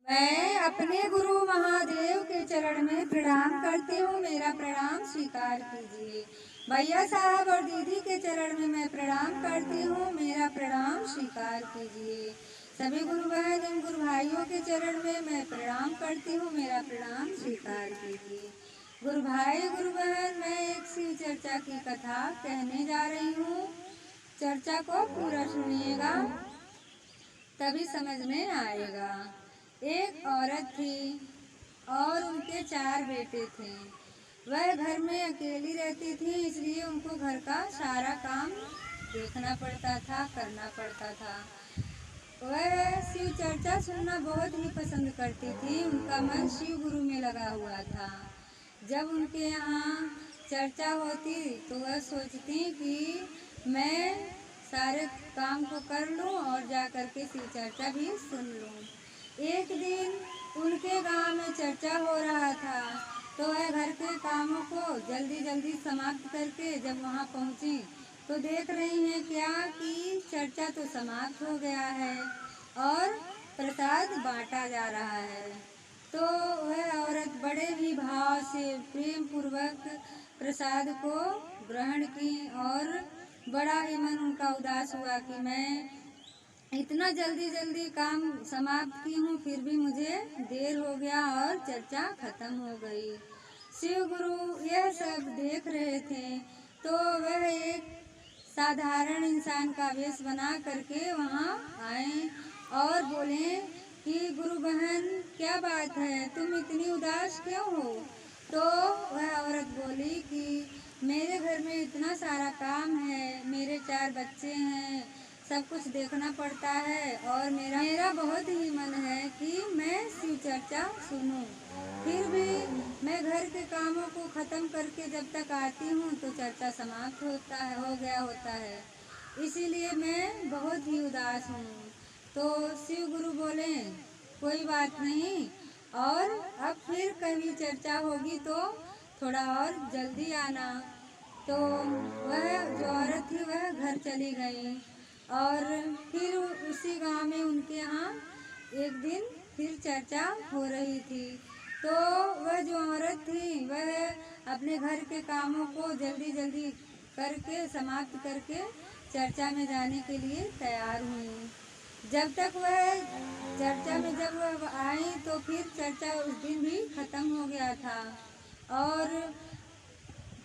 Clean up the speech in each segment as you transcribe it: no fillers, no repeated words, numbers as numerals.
मैं अपने गुरु महादेव के चरण में प्रणाम करती हूँ, मेरा प्रणाम स्वीकार कीजिए। भैया साहब और दीदी के चरण में मैं प्रणाम करती हूँ, मेरा प्रणाम स्वीकार कीजिए। सभी गुरु बहन एवं गुरु भाइयों के चरण में मैं प्रणाम करती हूँ, मेरा प्रणाम स्वीकार कीजिए। गुरु भाई गुरु बहन, मैं एक शिव चर्चा की कथा कहने जा रही हूँ। चर्चा को पूरा सुनिएगा, तभी समझ में आएगा। एक औरत थी और उनके 4 बेटे थे। वह घर में अकेली रहती थी, इसलिए उनको घर का सारा काम देखना पड़ता था, करना पड़ता था। वह शिव चर्चा सुनना बहुत ही पसंद करती थी, उनका मन शिव गुरु में लगा हुआ था। जब उनके यहाँ चर्चा होती तो वह सोचती कि मैं सारे काम को कर लूं और जा कर के शिव चर्चा भी सुन लूं। एक दिन उनके गांव में चर्चा हो रहा था, तो वह घर के कामों को जल्दी जल्दी समाप्त करके जब वहां पहुंची तो देख रही हैं क्या कि चर्चा तो समाप्त हो गया है और प्रसाद बांटा जा रहा है। तो वह औरत बड़े ही भाव से प्रेम पूर्वक प्रसाद को ग्रहण की और बड़ा ही मन उनका उदास हुआ कि मैं इतना जल्दी जल्दी काम समाप्त की हूँ, फिर भी मुझे देर हो गया और चर्चा खत्म हो गई। शिव गुरु यह सब देख रहे थे, तो वह एक साधारण इंसान का वेश बना करके वहाँ आए और बोले कि गुरु बहन, क्या बात है, तुम इतनी उदास क्यों हो? तो वह औरत बोली कि मेरे घर में इतना सारा काम है, मेरे 4 बच्चे हैं, सब कुछ देखना पड़ता है और मेरा बहुत ही मन है कि मैं शिव चर्चा सुनूं। फिर भी मैं घर के कामों को ख़त्म करके जब तक आती हूँ तो चर्चा समाप्त हो गया होता है, इसीलिए मैं बहुत ही उदास हूँ। तो शिव गुरु बोले कोई बात नहीं, और अब फिर कभी चर्चा होगी तो थोड़ा और जल्दी आना। तो वह जो औरत थी वह घर चली गई और फिर उसी गांव में उनके यहाँ एक दिन फिर चर्चा हो रही थी। तो वह जो औरत थी वह अपने घर के कामों को जल्दी जल्दी करके समाप्त करके चर्चा में जाने के लिए तैयार हुई। जब तक वह चर्चा में जब वह आई तो फिर चर्चा उस दिन भी खत्म हो गया था और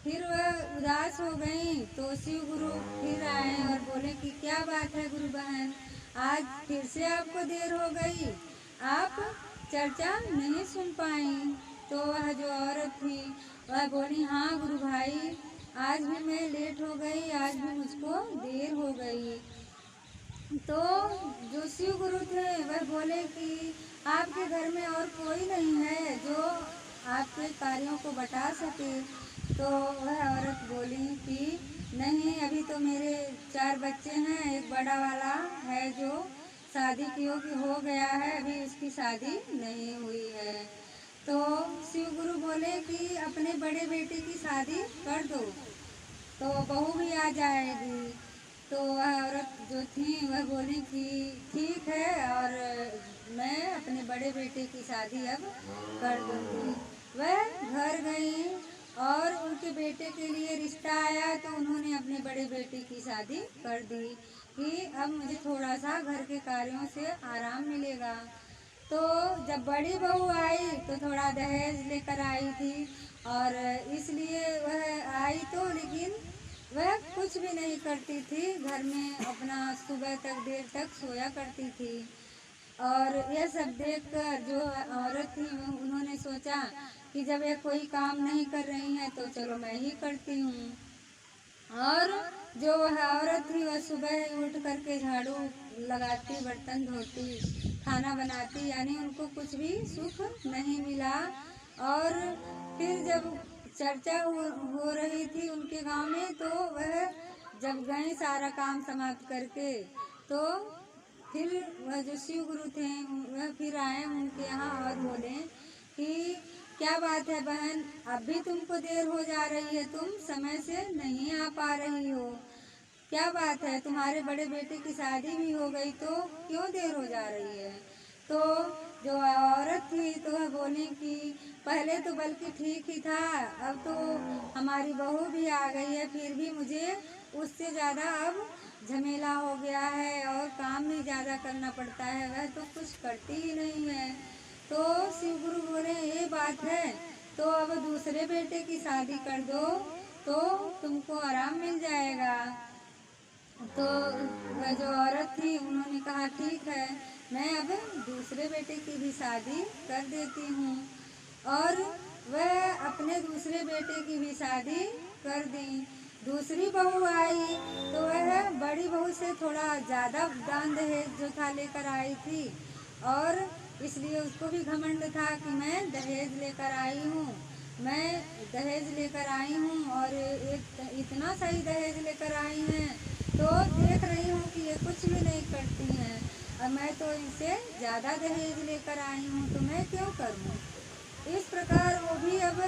फिर वह उदास हो गई। तो शिव गुरु फिर आए और बोले कि क्या बात है गुरु बहन, आज फिर से आपको देर हो गई, आप चर्चा नहीं सुन पाई। तो वह जो औरत थी वह बोली हाँ गुरु भाई, आज भी मैं लेट हो गई, आज भी मुझको देर हो गई। तो जो शिव गुरु थे वह बोले कि आपके घर में और कोई नहीं है जो आपके कार्यों को बता सके। तो वह औरत बोली कि नहीं, अभी तो मेरे 4 बच्चे हैं, एक बड़ा वाला है जो शादी की हो गया है, अभी उसकी शादी नहीं हुई है। तो शिव गुरु बोले कि अपने बड़े बेटे की शादी कर दो तो बहू भी आ जाएगी। तो वह औरत जो थी वह बोली कि ठीक है, और मैं अपने बड़े बेटे की शादी अब कर दूंगी। वह घर गई और उनके बेटे के लिए रिश्ता आया तो उन्होंने अपने बड़े बेटे की शादी कर दी कि अब मुझे थोड़ा सा घर के कार्यों से आराम मिलेगा। तो जब बड़ी बहू आई तो थोड़ा दहेज लेकर आई थी और इसलिए वह आई तो, लेकिन वह कुछ भी नहीं करती थी, घर में अपना सुबह तक देर तक सोया करती थी। और यह सब देखकर जो औरत थी उन्होंने सोचा कि जब ये कोई काम नहीं कर रही है तो चलो मैं ही करती हूँ। और जो वह औरत थी वह सुबह ही उठ करके झाड़ू लगाती, बर्तन धोती, खाना बनाती, यानी उनको कुछ भी सुख नहीं मिला। और फिर जब चर्चा हो रही थी उनके गांव में तो वह जब गए सारा काम समाप्त करके, तो फिर वह जो शिव गुरु थे वह फिर आए उनके यहाँ और बोले कि क्या बात है बहन, अब भी तुमको देर हो जा रही है, तुम समय से नहीं आ पा रही हो, क्या बात है, तुम्हारे बड़े बेटे की शादी भी हो गई तो क्यों देर हो जा रही है? तो जो औरत थी तो वह बोली कि पहले तो बल्कि ठीक ही था, अब तो हमारी बहू भी आ गई है, फिर भी मुझे उससे ज़्यादा अब झमेला हो गया है और काम भी ज़्यादा करना पड़ता है, वह तो कुछ करती ही नहीं है। तो शिव गुरु बोले ये बात है तो अब दूसरे बेटे की शादी कर दो तो तुमको आराम मिल जाएगा। तो वह जो औरत थी उन्होंने कहा ठीक है, मैं अब दूसरे बेटे की भी शादी कर देती हूँ। और वह अपने दूसरे बेटे की भी शादी कर दी। दूसरी बहू आई तो वह बड़ी बहू से थोड़ा ज़्यादा दान दहेज जो था लेकर आई थी, और इसलिए उसको भी घमंड था कि मैं दहेज लेकर आई हूँ, मैं दहेज लेकर आई हूँ और एक इतना सही दहेज लेकर आई हैं, तो देख रही हूँ कि ये कुछ भी नहीं करती हैं, और मैं तो इनसे ज़्यादा दहेज लेकर आई हूँ, तो मैं क्यों करूँ। इस प्रकार वो भी अब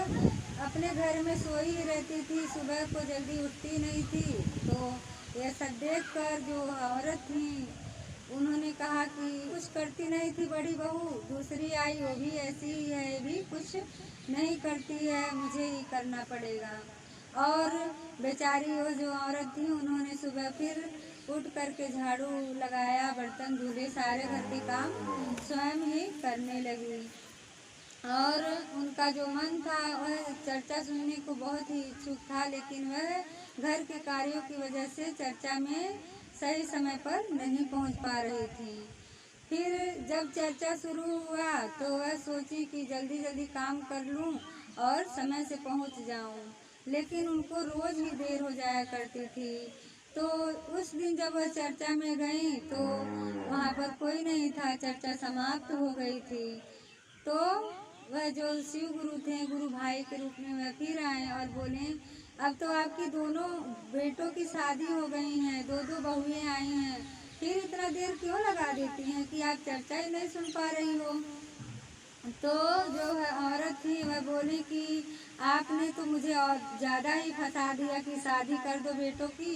अपने घर में सोई ही रहती थी, सुबह को जल्दी उठती नहीं थी। तो ये सब देख कर जो औरत थी उन्होंने कहा कि कुछ करती नहीं थी बड़ी बहू, दूसरी आई वो भी ऐसी ही है, ये भी कुछ नहीं करती है, मुझे ही करना पड़ेगा। और बेचारी वो जो औरत थी उन्होंने सुबह फिर उठ करके झाड़ू लगाया, बर्तन धुले, सारे घर के काम स्वयं ही करने लगी। और उनका जो मन था वह चर्चा सुनने को बहुत ही इच्छुक था, लेकिन वह घर के कार्यों की वजह से चर्चा में सही समय पर नहीं पहुंच पा रही थी। फिर जब चर्चा शुरू हुआ तो वह सोची कि जल्दी जल्दी काम कर लूं और समय से पहुंच जाऊं, लेकिन उनको रोज ही देर हो जाया करती थी। तो उस दिन जब वह चर्चा में गई तो वहाँ पर कोई नहीं था, चर्चा समाप्त हो गई थी। तो वह जो शिव गुरु थे, गुरु भाई के रूप में वह फिर आए और बोले अब तो आपकी दोनों बेटों की शादी हो गई हैं, दो दो बहुएं आई हैं, फिर इतना देर क्यों लगा देती हैं कि आप चर्चा ही नहीं सुन पा रही हो। तो जो है औरत थी वह बोली कि आपने तो मुझे और ज़्यादा ही फंसा दिया कि शादी कर दो बेटों की,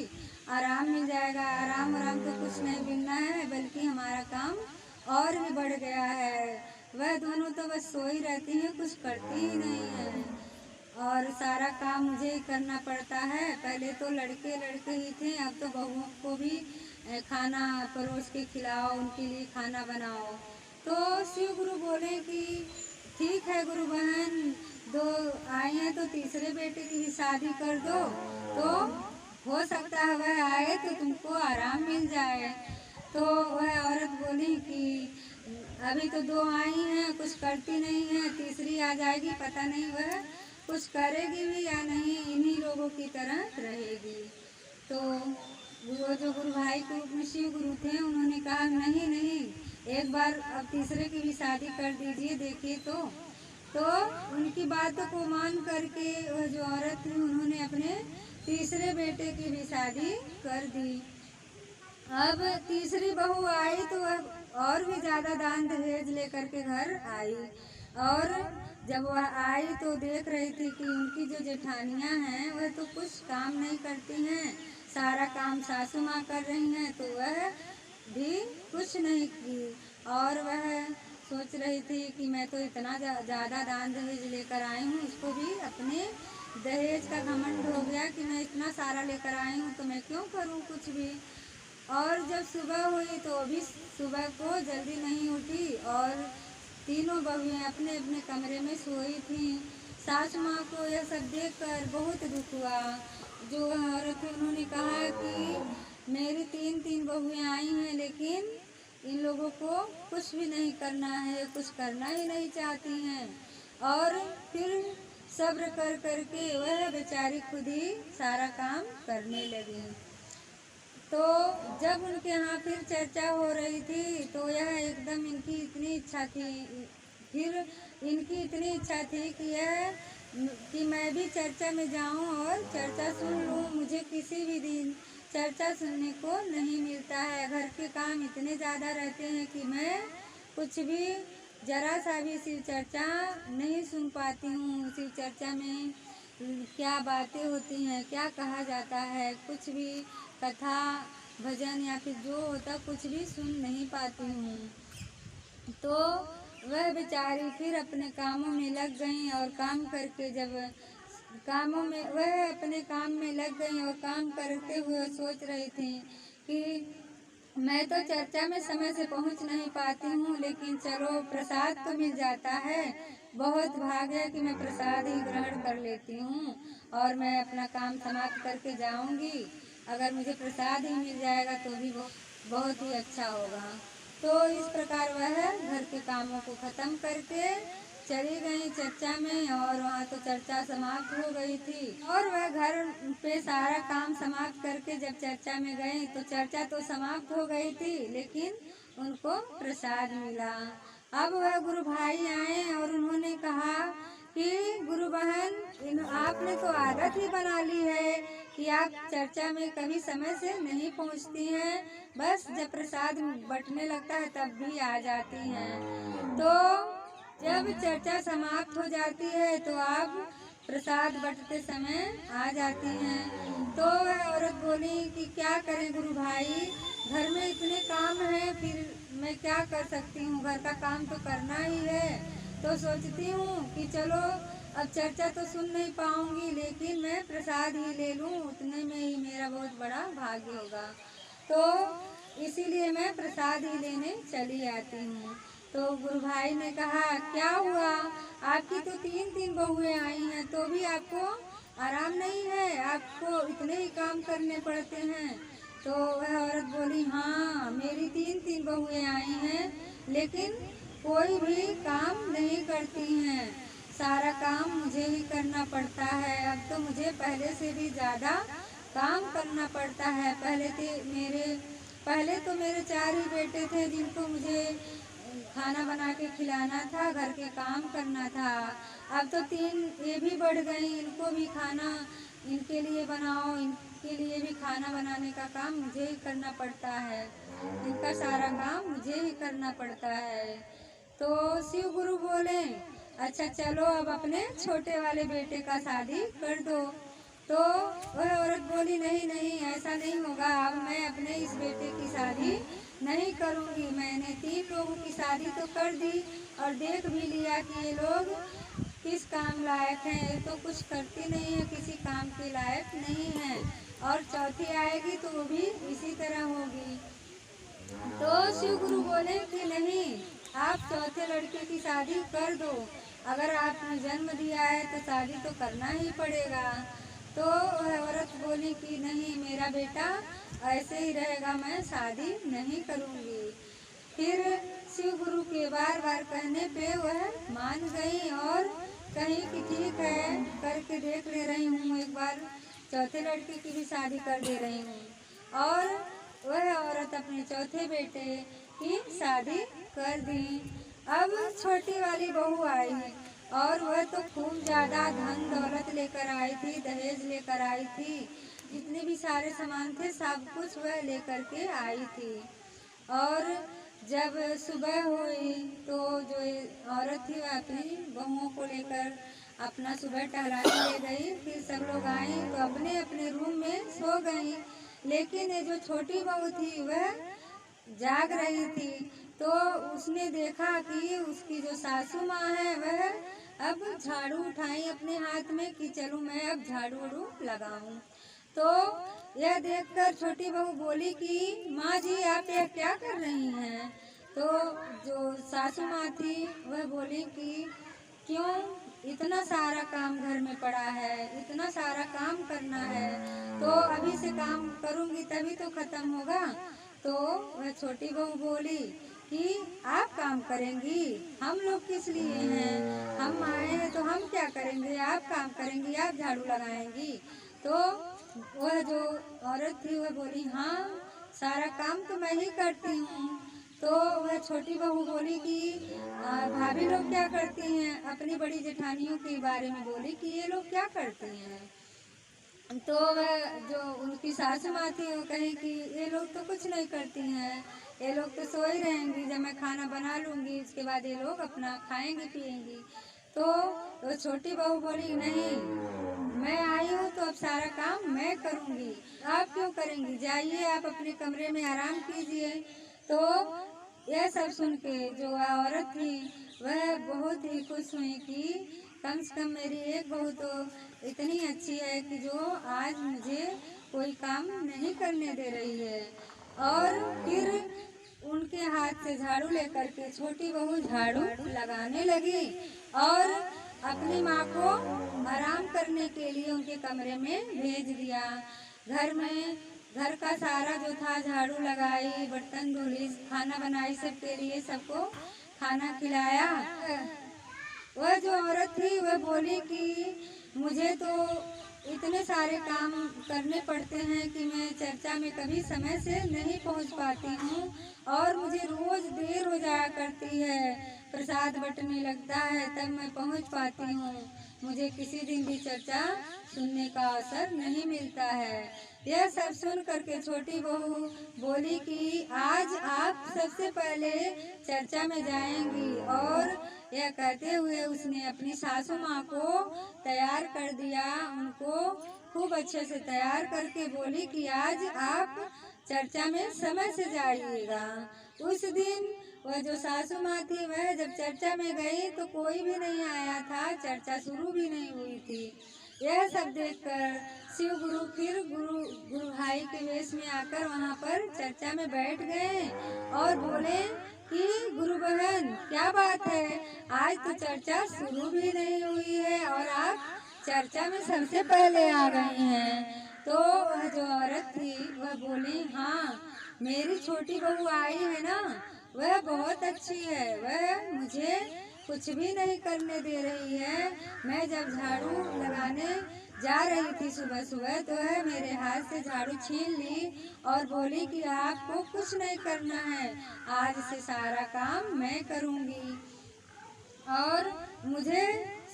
आराम मिल जाएगा। आराम आराम तो कुछ नहीं मिलना है, बल्कि हमारा काम और भी बढ़ गया है। वह दोनों तो बस सोई रहती हैं, कुछ करती ही नहीं है, और सारा काम मुझे ही करना पड़ता है। पहले तो लड़के लड़के ही थे, अब तो बहुओं को भी खाना परोस के खिलाओ, उनके लिए खाना बनाओ। तो शिव गुरु बोले कि ठीक है गुरु बहन, दो आई हैं तो तीसरे बेटे की भी शादी कर दो, तो हो सकता है वह आए तो तुमको आराम मिल जाए। तो वह औरत बोली कि अभी तो दो आई हैं, कुछ करती नहीं है, तीसरी आ जाएगी, पता नहीं वह कुछ करेगी भी या नहीं, इन्हीं लोगों की तरह रहेगी। तो वो जो गुरु भाई के रूप में शिव गुरु थे उन्होंने कहा नहीं नहीं, एक बार अब तीसरे की भी शादी कर दीजिए, देखिए। तो उनकी बातों को मान करके वह जो औरत थी उन्होंने अपने तीसरे बेटे की भी शादी कर दी। अब तीसरी बहू आई तो वह और भी ज्यादा दान दहेज लेकर के घर आई, और जब वह आई तो देख रही थी कि उनकी जो जेठानियां हैं वह तो कुछ काम नहीं करती हैं, सारा काम सासू माँ कर रही हैं, तो वह भी कुछ नहीं की। और वह सोच रही थी कि मैं तो इतना ज़्यादा दान दहेज लेकर आई हूँ, उसको भी अपने दहेज का घमंड हो गया कि मैं इतना सारा लेकर आई हूँ तो मैं क्यों करूँ कुछ भी। और जब सुबह हुई तो अभी सुबह को जल्दी नहीं उठी, और तीनों बहुएं अपने अपने कमरे में सोई थीं। सास माँ को यह सब देखकर बहुत दुख हुआ। जो औरत थी उन्होंने कहा कि मेरी तीन तीन बहुएं आई हैं, लेकिन इन लोगों को कुछ भी नहीं करना है, कुछ करना ही नहीं चाहती हैं। और फिर सब्र कर करके वह बेचारी खुद ही सारा काम करने लगी। तो जब उनके यहाँ फिर चर्चा हो रही थी तो यह एकदम इनकी इतनी इच्छा थी, फिर इनकी इतनी इच्छा थी कि मैं भी चर्चा में जाऊं और चर्चा सुन लूं। मुझे किसी भी दिन चर्चा सुनने को नहीं मिलता है, घर के काम इतने ज़्यादा रहते हैं कि मैं कुछ भी जरा सा भी शिव चर्चा नहीं सुन पाती हूँ। शिव चर्चा में क्या बातें होती हैं, क्या कहा जाता है, कुछ भी कथा भजन या फिर जो होता कुछ भी सुन नहीं पाती हूँ। तो वह बेचारी फिर अपने कामों में लग गईं और काम करके जब कामों में वह अपने काम में लग गईं और काम करते हुए सोच रही थी कि मैं तो चर्चा में समय से पहुंच नहीं पाती हूँ, लेकिन चलो प्रसाद तो मिल जाता है। बहुत भाग्य है कि मैं प्रसाद ही ग्रहण कर लेती हूँ और मैं अपना काम समाप्त करके जाऊंगी। अगर मुझे प्रसाद ही मिल जाएगा तो भी बहुत ही अच्छा होगा। तो इस प्रकार वह घर के कामों को खत्म करके चली गई चर्चा में, और वहाँ तो चर्चा समाप्त हो गई थी। और वह घर पे सारा काम समाप्त करके जब चर्चा में गई तो चर्चा तो समाप्त हो गई थी, लेकिन उनको प्रसाद मिला। अब वह गुरु भाई आए और उन्होंने कहा कि गुरु बहन, आपने तो आदत ही बना ली है कि आप चर्चा में कभी समय से नहीं पहुंचती हैं, बस जब प्रसाद बंटने लगता है तब भी आ जाती हैं। तो जब चर्चा समाप्त हो जाती है तो आप प्रसाद बंटते समय आ जाती हैं। तो वह औरत बोली कि क्या करें गुरु भाई, घर में इतने काम हैं, फिर मैं क्या कर सकती हूँ, घर का काम तो करना ही है। तो सोचती हूँ कि चलो अब चर्चा तो सुन नहीं पाऊंगी, लेकिन मैं प्रसाद ही ले लूँ, उतने में ही मेरा बहुत बड़ा भाग्य होगा। तो इसीलिए मैं प्रसाद ही लेने चली आती हूँ। तो गुरु भाई ने कहा क्या हुआ, आपकी तो 3 बहुएं आई हैं तो भी आपको आराम नहीं है, आपको इतने ही काम करने पड़ते हैं। तो वह औरत बोली हाँ, मेरी 3 बहुएं आई हैं, लेकिन कोई भी काम नहीं करती हैं, सारा काम मुझे ही करना पड़ता है। अब तो मुझे पहले से भी ज़्यादा काम करना पड़ता है। पहले तो मेरे 4 ही बेटे थे जिनको मुझे खाना बना के खिलाना था, घर के काम करना था। अब तो 3 ये भी बढ़ गई, इनको भी खाना इनके लिए बनाओ, इनके लिए भी खाना बनाने का काम मुझे ही करना पड़ता है, इनका सारा काम मुझे ही करना पड़ता है। तो शिव गुरु बोले अच्छा चलो अब अपने छोटे वाले बेटे का शादी कर दो। तो वह औरत बोली नहीं नहीं, ऐसा नहीं होगा, अब मैं अपने इस बेटे की शादी नहीं करूंगी। मैंने 3 लोगों की शादी तो कर दी और देख भी लिया कि ये लोग किस काम लायक हैं, ये तो कुछ करती नहीं है, किसी काम के लायक नहीं है, और चौथी आएगी तो वो भी इसी तरह होगी। तो शिव गुरु बोले कि नहीं, आप चौथे लड़के की शादी कर दो, अगर आपने जन्म दिया है तो शादी तो करना ही पड़ेगा। तो वह औरत बोली कि नहीं, मेरा बेटा ऐसे ही रहेगा, मैं शादी नहीं करूँगी। फिर शिव गुरु के बार बार कहने पे वह मान गई और कही कि ठीक है, करके देख ले रही हूँ, एक बार चौथे लड़के की भी शादी कर दे रही हूँ। और वह औरत अपने चौथे बेटे की शादी कर दी। अब छोटी वाली बहू आई और वह तो खूब ज़्यादा धन दौलत लेकर आई थी, दहेज लेकर आई थी, जितने भी सारे सामान थे सब कुछ वह लेकर के आई थी। और जब सुबह हुई तो जो औरत थी वह अपनी बहुओं को लेकर अपना सुबह टहलाने ले गई। फिर सब लोग आई तो अपने अपने रूम में सो गई, लेकिन ये जो छोटी बहू थी वह जाग रही थी। तो उसने देखा कि उसकी जो सासू माँ है वह अब झाड़ू उठाई अपने हाथ में कि चलूँ मैं अब झाड़ू वाड़ू लगाऊं। तो यह देखकर छोटी बहू बोली कि माँ जी आप यह क्या कर रही हैं। तो जो सासू माँ थी वह बोली कि क्यों, इतना सारा काम घर में पड़ा है, इतना सारा काम करना है, तो अभी से काम करूँगी तभी तो खत्म होगा। तो वह छोटी बहू बोली कि आप काम करेंगी, हम लोग किस लिए हैं, हम आए हैं तो हम क्या करेंगे, आप काम करेंगी, आप झाड़ू लगाएंगी। तो वह जो औरत थी वह बोली हाँ, सारा काम तो मैं ही करती हूँ। तो वह छोटी बहू बोली कि भाभी लोग क्या करती हैं, अपनी बड़ी जेठानियों के बारे में बोली कि ये लोग क्या करती हैं। तो वह जो उनकी सासू माँ थी वो कही कि ये लोग तो कुछ नहीं करती हैं, ये लोग तो सो ही रहेंगी, जब मैं खाना बना लूँगी उसके बाद ये लोग अपना खाएंगी पिएंगी। तो वो छोटी बहू बोली नहीं, मैं आई हूँ तो अब सारा काम मैं करूँगी, आप क्यों करेंगी, जाइए आप अपने कमरे में आराम कीजिए। तो यह सब सुन के जो औरत थी वह बहुत ही खुश हुई कि कम से कम मेरी एक बहू तो इतनी अच्छी है कि जो आज मुझे कोई काम नहीं करने दे रही है। और फिर उनके हाथ से झाड़ू लेकर के छोटी बहू झाड़ू लगाने लगी और अपनी माँ को आराम करने के लिए उनके कमरे में भेज दिया। घर का सारा जो था झाड़ू लगाई, बर्तन धुली, खाना बनाई, सबके लिए सबको खाना खिलाया। वह जो औरत थी वह बोली कि मुझे तो इतने सारे काम करने पड़ते हैं कि मैं चर्चा में कभी समय से नहीं पहुंच पाती हूँ और मुझे रोज देर हो जाया करती है। प्रसाद बंटने लगता है तब मैं पहुंच पाती हूँ। मुझे किसी दिन भी चर्चा सुनने का अवसर नहीं मिलता है। यह सब सुन करके छोटी बहू बोली कि आज आप सबसे पहले चर्चा में जाएंगी। और यह कहते हुए उसने अपनी सासू माँ को तैयार कर दिया। उनको खूब अच्छे से तैयार करके बोली कि आज आप चर्चा में समय से जाइएगा। उस दिन वह जो सासू माँ थी वह जब चर्चा में गई तो कोई भी नहीं आया था, चर्चा शुरू भी नहीं हुई थी। यह सब देखकर शिव गुरु फिर गुरु भाई के वेश में आकर वहाँ पर चर्चा में बैठ गए और बोले कि गुरु बहन क्या बात है, आज तो चर्चा शुरू भी नहीं हुई है और आप चर्चा में सबसे पहले आ गई हैं। तो वह जो औरत थी वह बोली, हाँ मेरी छोटी बहू आई है ना, वह बहुत अच्छी है, वह मुझे कुछ भी नहीं करने दे रही है। मैं जब झाड़ू लगाने जा रही थी सुबह सुबह तो वह मेरे हाथ से झाड़ू छीन ली और बोली कि आपको कुछ नहीं करना है, आज से सारा काम मैं करूँगी। और मुझे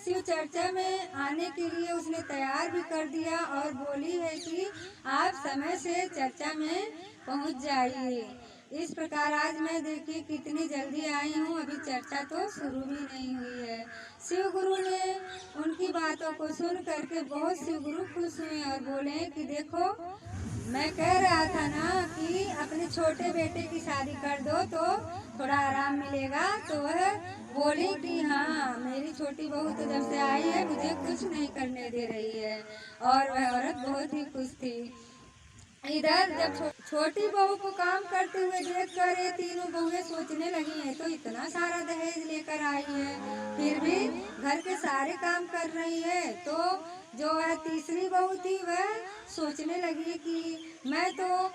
शिव चर्चा में आने के लिए उसने तैयार भी कर दिया और बोली है कि आप समय से चर्चा में पहुंच जाइए। इस प्रकार आज मैं देखिए कितनी जल्दी आई हूँ, अभी चर्चा तो शुरू भी नहीं हुई है। शिव गुरु ने उनकी बातों को सुन करके बहुत शिव गुरु खुश हुए और बोले कि देखो मैं कह रहा था ना कि अपने छोटे बेटे की शादी कर दो तो थोड़ा आराम मिलेगा। तो वह बोली कि हाँ मेरी छोटी बहू तो जब से आई है मुझे कुछ नहीं करने दे रही है। और वह औरत बहुत ही खुश थी। इधर जब छोटी बहू को काम करते हुए देखकर ये तीनों बहुएं सोचने लगी हैं तो इतना सारा दहेज लेकर आई है, फिर भी घर के सारे काम कर रही है। तो जो वह तीसरी बहू थी वह सोचने लगी कि मैं तो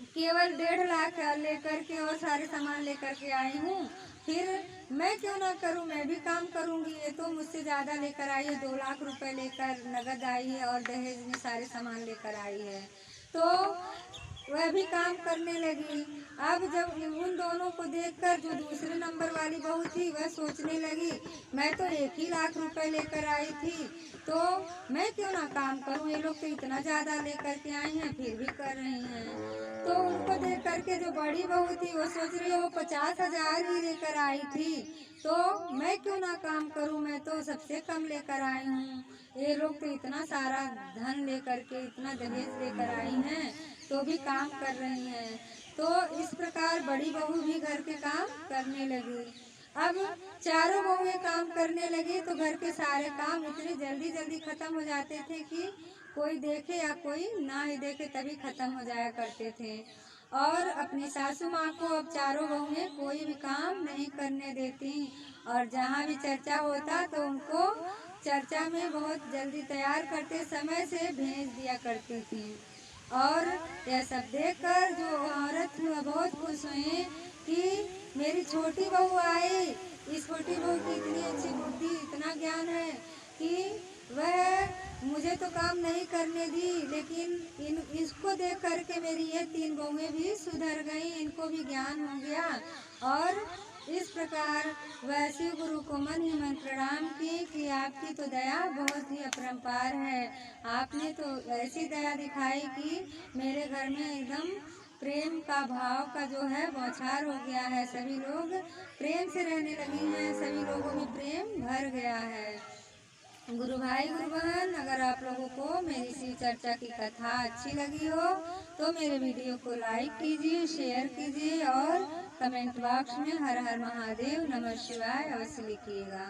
केवल 1.5 लाख लेकर के और सारे सामान लेकर के आई हूँ, फिर मैं क्यों ना करूँ, मैं भी काम करूँगी। ये तो मुझसे ज़्यादा लेकर आई है, 2 लाख रुपए लेकर नगद आई है और दहेज में सारे सामान लेकर आई है। तो वह भी काम करने लगी। अब जब उन दोनों को देखकर जो दूसरे नंबर वाली बहू थी वह सोचने लगी मैं तो 1 ही लाख रुपए लेकर आई थी, तो मैं क्यों ना काम करूं, ये लोग तो इतना ज़्यादा लेकर के आई हैं फिर भी कर रही हैं। तो उनको देख करके जो बड़ी बहू थी वो सोच रही है वो 50,000 ही लेकर आई थी, तो मैं क्यों ना काम करूं, मैं तो सबसे कम लेकर आई हूँ। ये लोग तो इतना सारा धन लेकर के इतना दहेज लेकर आई हैं तो भी काम कर रही हैं। तो इस प्रकार बड़ी बहू भी घर के काम करने लगी। अब चारों बहुएं काम करने लगी तो घर के सारे काम इतने जल्दी जल्दी खत्म हो जाते थे कि कोई देखे या कोई ना ही देखे तभी खत्म हो जाया करते थे। और अपनी सासू माँ को अब चारों बहुएं कोई भी काम नहीं करने देती और जहाँ भी चर्चा होता तो उनको चर्चा में बहुत जल्दी तैयार करते समय से भेज दिया करती थी। और यह सब देखकर जो औरत थी वह बहुत खुश हुई कि मेरी छोटी बहू आई। इस छोटी बहू की इतनी अच्छी बुद्धि, इतना ज्ञान है कि वह मुझे तो काम नहीं करने दी, लेकिन इसको देख करके मेरी ये 3 बहुएं भी सुधर गई, इनको भी ज्ञान हो गया। और इस प्रकार वह शिव गुरु को मन ही मन प्रणाम की कि आपकी तो दया बहुत ही अपरंपार है। आपने तो ऐसी दया दिखाई कि मेरे घर में एकदम प्रेम का भाव का जो है बौछार हो गया है, सभी लोग प्रेम से रहने लगे हैं, सभी लोगों में प्रेम भर गया है। गुरु भाई गुरु बहन, अगर आप लोगों को मेरी शिव चर्चा की कथा अच्छी लगी हो तो मेरे वीडियो को लाइक कीजिए, शेयर कीजिए और कमेंट बॉक्स में हर हर महादेव नमः शिवाय अवश्य लिखिएगा।